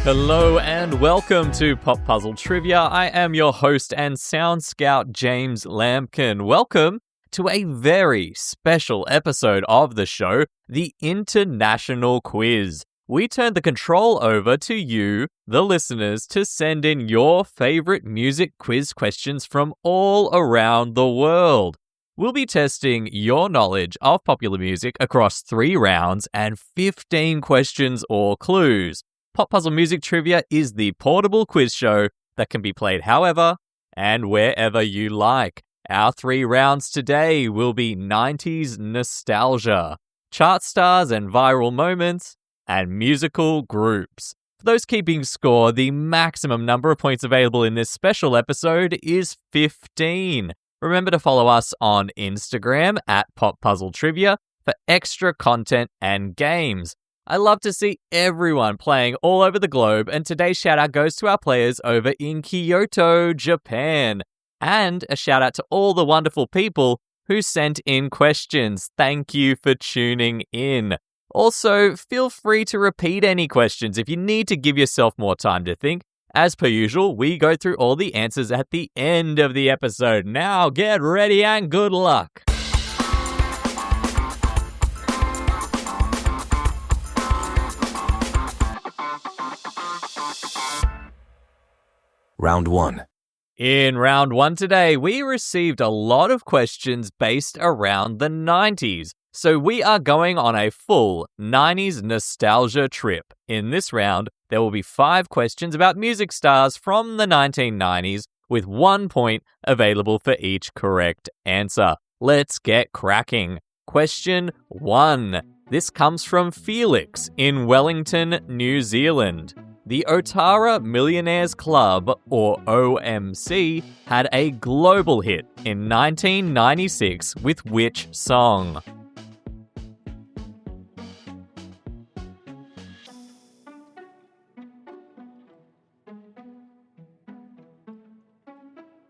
Hello and welcome to Pop Puzzle Trivia. I am your host and sound scout, James Lampkin. Welcome to a very special episode of the show, the International Quiz. We turn the control over to you, the listeners, to send in your favorite music quiz questions from all around the world. We'll be testing your knowledge of popular music across 3 rounds and 15 questions or clues. Pop Puzzle Music Trivia is the portable quiz show that can be played however and wherever you like. Our 3 rounds today will be 90s nostalgia, chart stars and viral moments, and musical groups. For those keeping score, the maximum number of points available in this special episode is 15. Remember to follow us on Instagram at Pop Puzzle Trivia for extra content and games. I love to see everyone playing all over the globe, and today's shout out goes to our players over in Kyoto, Japan. And a shout out to all the wonderful people who sent in questions. Thank you for tuning in. Also, feel free to repeat any questions if you need to give yourself more time to think. As per usual, we go through all the answers at the end of the episode. Now get ready and good luck. Round 1. In round 1 today, we received a lot of questions based around the 90s. So we are going on a full 90s nostalgia trip. In this round, there will be 5 questions about music stars from the 1990s with 1 point available for each correct answer. Let's get cracking. Question 1. This comes from Felix in Wellington, New Zealand. The Otara Millionaires Club, or OMC, had a global hit in 1996 with which song?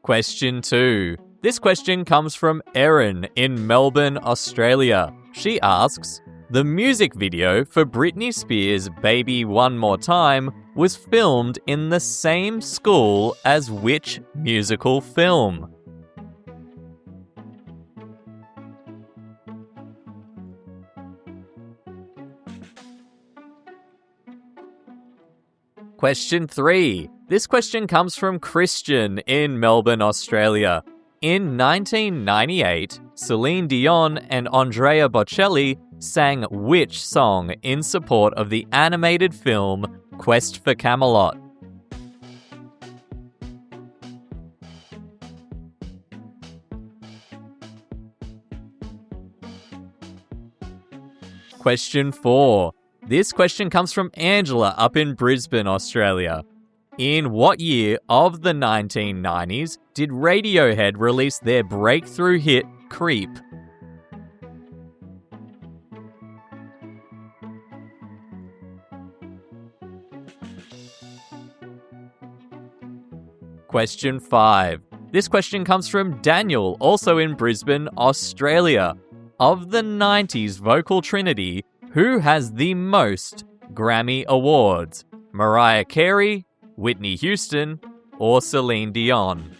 Question 2. This question comes from Erin in Melbourne, Australia. She asks, the music video for Britney Spears' Baby One More Time was filmed in the same school as which musical film? Question 3. This question comes from Christian in Melbourne, Australia. In 1998, Celine Dion and Andrea Bocelli sang which song in support of the animated film Quest for Camelot? Question 4. This question comes from Angela up in Brisbane, Australia. In what year of the 1990s did Radiohead release their breakthrough hit, Creep? Question 5. This question comes from Daniel, also in Brisbane, Australia. Of the 90s vocal trinity, who has the most Grammy Awards? Mariah Carey, Whitney Houston, or Celine Dion?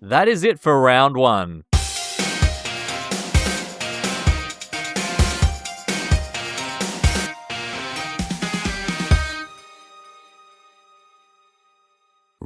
That is it for round 1.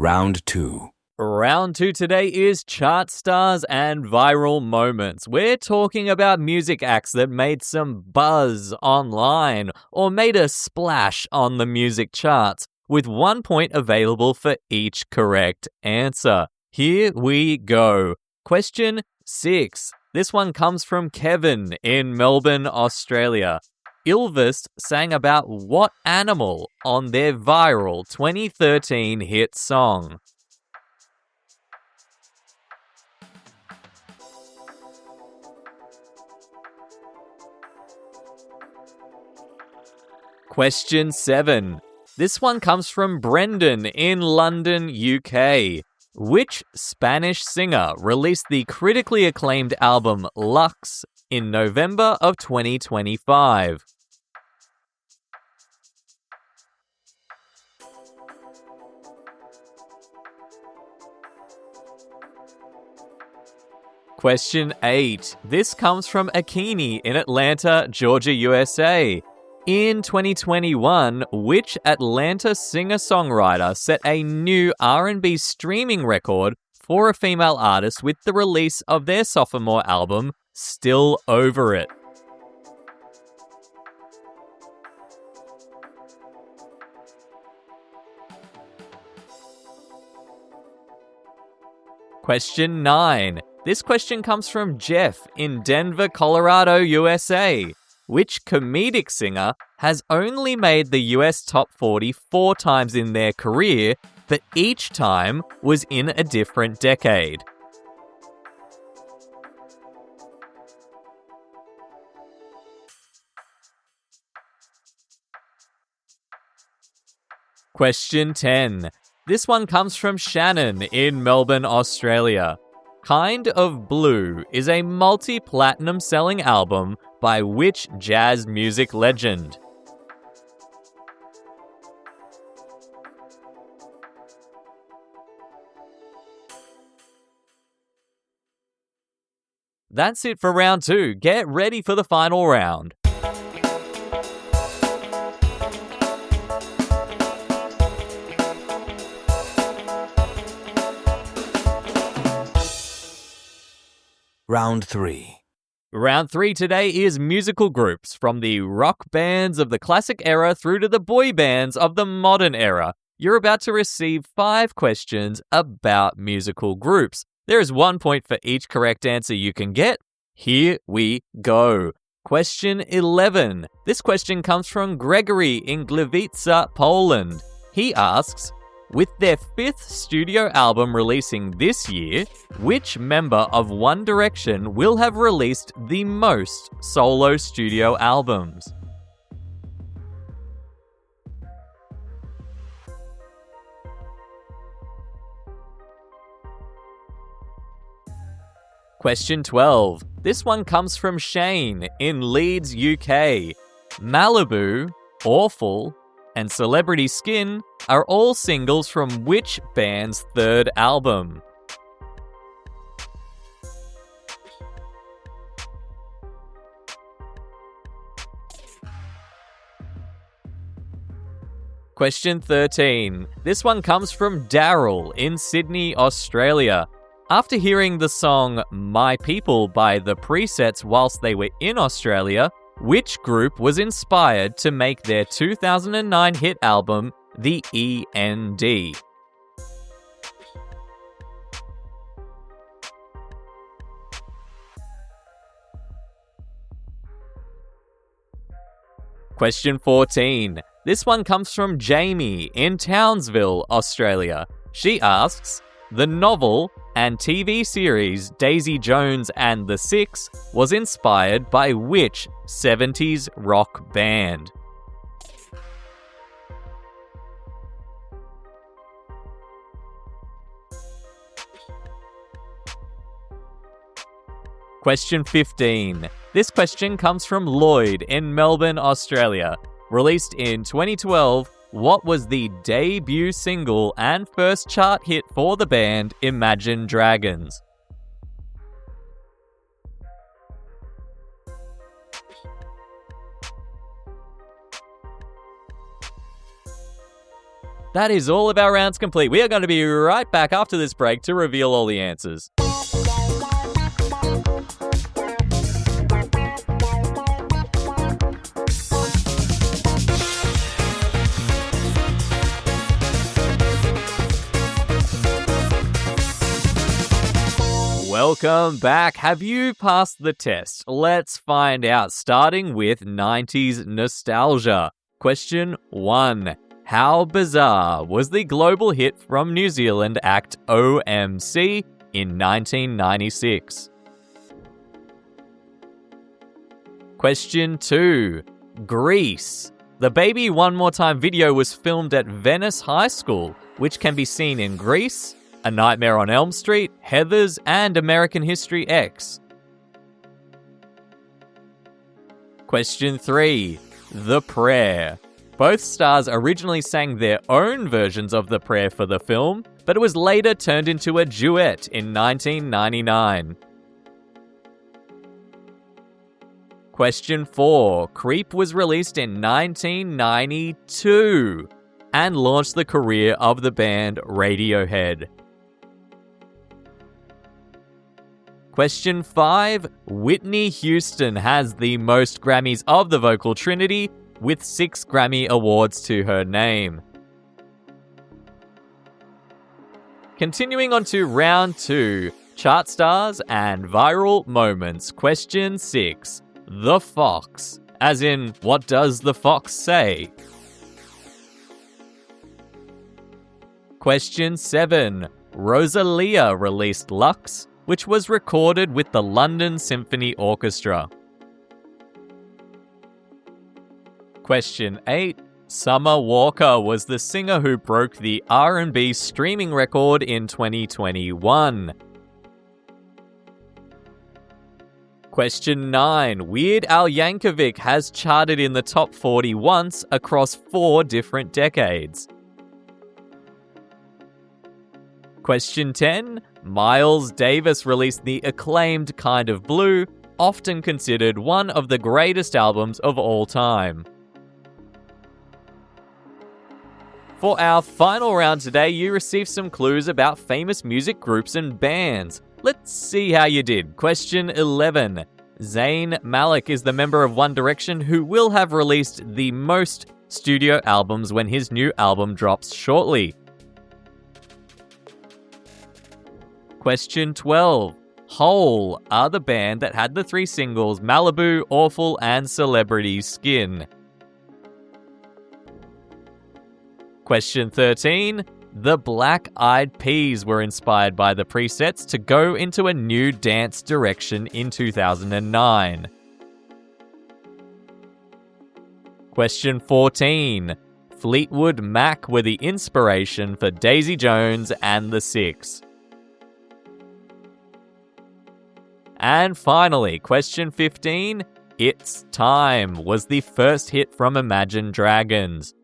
Round 2. Round 2 today is chart stars and viral moments. We're talking about music acts that made some buzz online or made a splash on the music charts, with 1 point available for each correct answer. Here we go. Question 6. This one comes from Kevin in Melbourne, Australia. Ylvis sang about what animal on their viral 2013 hit song? Question 7. This one comes from Brendan in London, UK. Which Spanish singer released the critically acclaimed album Lux in November of 2025? Question 8. This comes from Akini in Atlanta, Georgia, USA. In 2021, which Atlanta singer-songwriter set a new R&B streaming record for a female artist with the release of their sophomore album, Still Over It? Question 9. This question comes from Jeff in Denver, Colorado, USA. Which comedic singer has only made the US Top 40 4 times in their career, but each time was in a different decade? Question 10. This one comes from Shannon in Melbourne, Australia. Kind of Blue is a multi-platinum selling album by which jazz music legend? That's it for round 2. Get ready for the final round. Round 3. Round 3 today is musical groups, from the rock bands of the classic era through to the boy bands of the modern era. You're about to receive 5 questions about musical groups. There is 1 point for each correct answer you can get. Here we go. Question 11. This question comes from Gregory in Gliwice, Poland. He asks, with their 5th studio album releasing this year, which member of One Direction will have released the most solo studio albums? Question 12. This one comes from Shane in Leeds, UK. Malibu, Awful, and Celebrity Skin are all singles from which band's 3rd album? Question 13. This one comes from Daryl in Sydney, Australia. After hearing the song My People by The Presets whilst they were in Australia, which group was inspired to make their 2009 hit album, The END? Question 14. This one comes from Jamie in Townsville, Australia. She asks, the novel and TV series Daisy Jones and the Six was inspired by which 70s rock band? Question 15. This question comes from Lloyd in Melbourne, Australia. Released in 2012, what was the debut single and first chart hit for the band Imagine Dragons? That is all of our rounds complete. We are going to be right back after this break to reveal all the answers. Welcome back. Have you passed the test? Let's find out, starting with 90s nostalgia. Question 1. How Bizarre was the global hit from New Zealand act OMC in 1996? Question 2. Grease. The Baby One More Time video was filmed at Venice High School, which can be seen in Greece, A Nightmare on Elm Street, Heathers, and American History X. Question 3. The Prayer. Both stars originally sang their own versions of the prayer for the film, but it was later turned into a duet in 1999. Question 4. Creep was released in 1992 and launched the career of the band Radiohead. Question 5. Whitney Houston has the most Grammys of the vocal trinity, with 6 Grammy Awards to her name. Continuing on to round 2, chart stars and viral moments. Question 6. The Fox. As in, what does the fox say? Question 7. Rosalia released Lux, which was recorded with the London Symphony Orchestra. Question 8. Summer Walker was the singer who broke the R&B streaming record in 2021. Question 9. Weird Al Yankovic has charted in the top 40 once across 4 different decades. Question 10. Miles Davis released the acclaimed Kind of Blue, often considered one of the greatest albums of all time. For our final round today, you received some clues about famous music groups and bands. Let's see how you did. Question 11. Zayn Malik is the member of One Direction who will have released the most studio albums when his new album drops shortly. Question 12. Hole are the band that had the 3 singles Malibu, Awful, and Celebrity Skin. Question 13. The Black Eyed Peas were inspired by the presets to go into a new dance direction in 2009. Question 14. Fleetwood Mac were the inspiration for Daisy Jones and the Six. And finally, question 15. It's Time was the first hit from Imagine Dragons.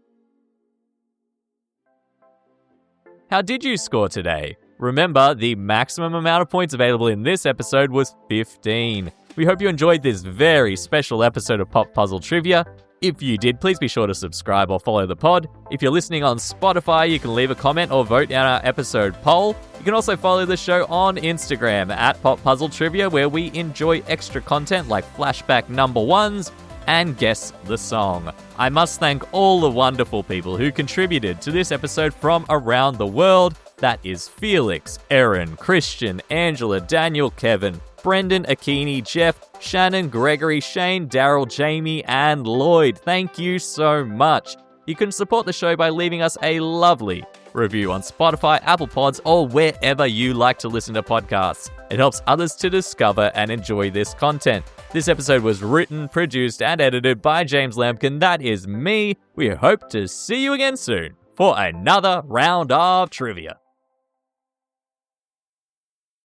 How did you score today? Remember, the maximum amount of points available in this episode was 15. We hope you enjoyed this very special episode of Pop Puzzle Trivia. If you did, please be sure to subscribe or follow the pod. If you're listening on Spotify, you can leave a comment or vote in our episode poll. You can also follow the show on Instagram at Pop Puzzle Trivia, where we enjoy extra content like flashback number 1s and Guess the Song. I must thank all the wonderful people who contributed to this episode from around the world. That is Felix, Erin, Christian, Angela, Daniel, Kevin, Brendan, Akini, Jeff, Shannon, Gregory, Shane, Daryl, Jamie, and Lloyd. Thank you so much. You can support the show by leaving us a lovely review on Spotify, Apple Pods, or wherever you like to listen to podcasts. It helps others to discover and enjoy this content. This episode was written, produced, and edited by James Lampkin. That is me. We hope to see you again soon for another round of trivia.